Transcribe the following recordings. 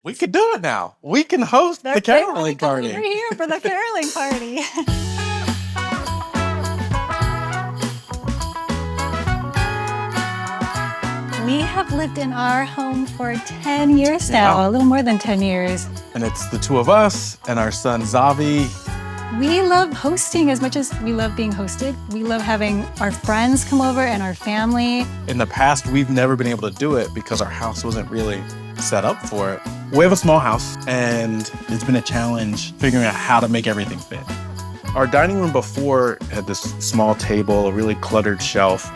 We could do it now. We can host the caroling party. We're here for the caroling party. We have lived in our home for 10 years now, a little more than 10 years. And it's the two of us and our son, Zavi. We love hosting as much as we love being hosted. We love having our friends come over and our family. In the past, we've never been able to do it because our house wasn't really set up for it. We have a small house, and it's been a challenge figuring out how to make everything fit. Our dining room before had this small table, a really cluttered shelf.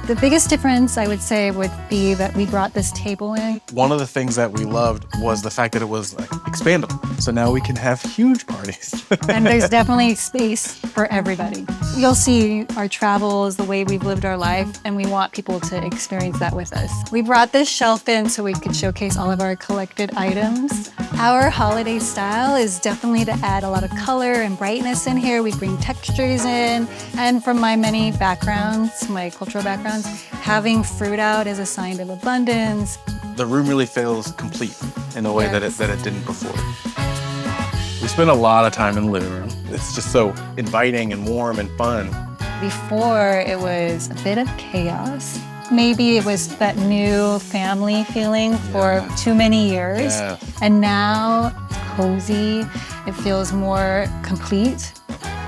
The biggest difference, I would say, would be that we brought this table in. One of the things that we loved was the fact that it was expandable. So now we can have huge parties. And there's definitely space for everybody. You'll see our travels, the way we've lived our life, and we want people to experience that with us. We brought this shelf in so we could showcase all of our collected items. Our holiday style is definitely to add a lot of color and brightness in here. We bring textures in. And from my many backgrounds, my cultural backgrounds, having fruit out is a sign of abundance. The room really feels complete in a way that it didn't before. We spend a lot of time in the living room. It's just so inviting and warm and fun. Before, it was a bit of chaos. Maybe it was that new family feeling for too many years. Yeah. And now it's cozy. It feels more complete.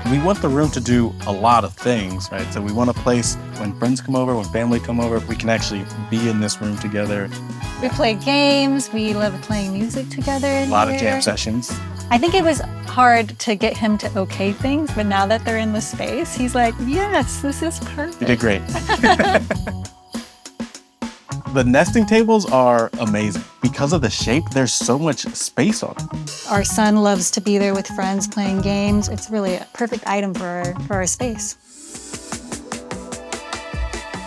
We want the room to do a lot of things, right? So we want a place when friends come over, when family come over, we can actually be in this room together. We play games. We love playing music together in A lot here. of jam sessions. I think it was hard to get him to okay things, but now that they're in the space, he's like, yes, this is perfect. You did great. The nesting tables are amazing. Because of the shape, there's so much space on them. Our son loves to be there with friends playing games. It's really a perfect item for our space.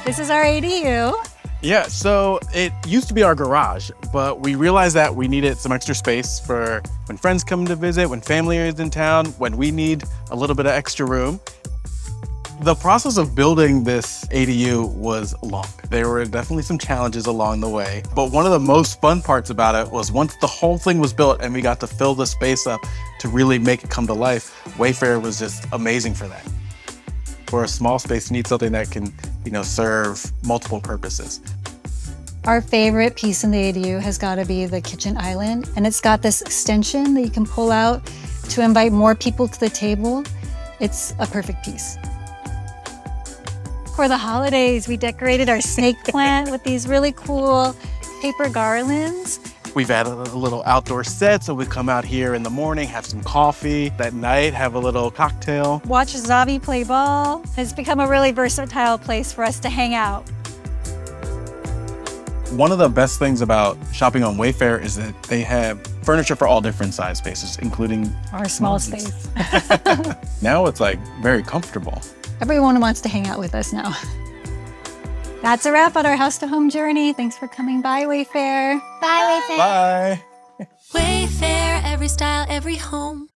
This is our ADU. Yeah, so it used to be our garage, but we realized that we needed some extra space for when friends come to visit, when family is in town, when we need a little bit of extra room. The process of building this ADU was long. There were definitely some challenges along the way, but one of the most fun parts about it was once the whole thing was built and we got to fill the space up to really make it come to life, Wayfair was just amazing for that. For a small space, you need something that can, serve multiple purposes. Our favorite piece in the ADU has got to be the kitchen island, and it's got this extension that you can pull out to invite more people to the table. It's a perfect piece. For the holidays, we decorated our snake plant with these really cool paper garlands. We've added a little outdoor set, so we come out here in the morning, have some coffee. That night, have a little cocktail. Watch Zavi play ball. It's become a really versatile place for us to hang out. One of the best things about shopping on Wayfair is that they have furniture for all different size spaces, including our small space. Now it's very comfortable. Everyone wants to hang out with us now. That's a wrap on our house to home journey. Thanks for coming by, Wayfair. Bye, Wayfair. Bye. Wayfair, every style, every home.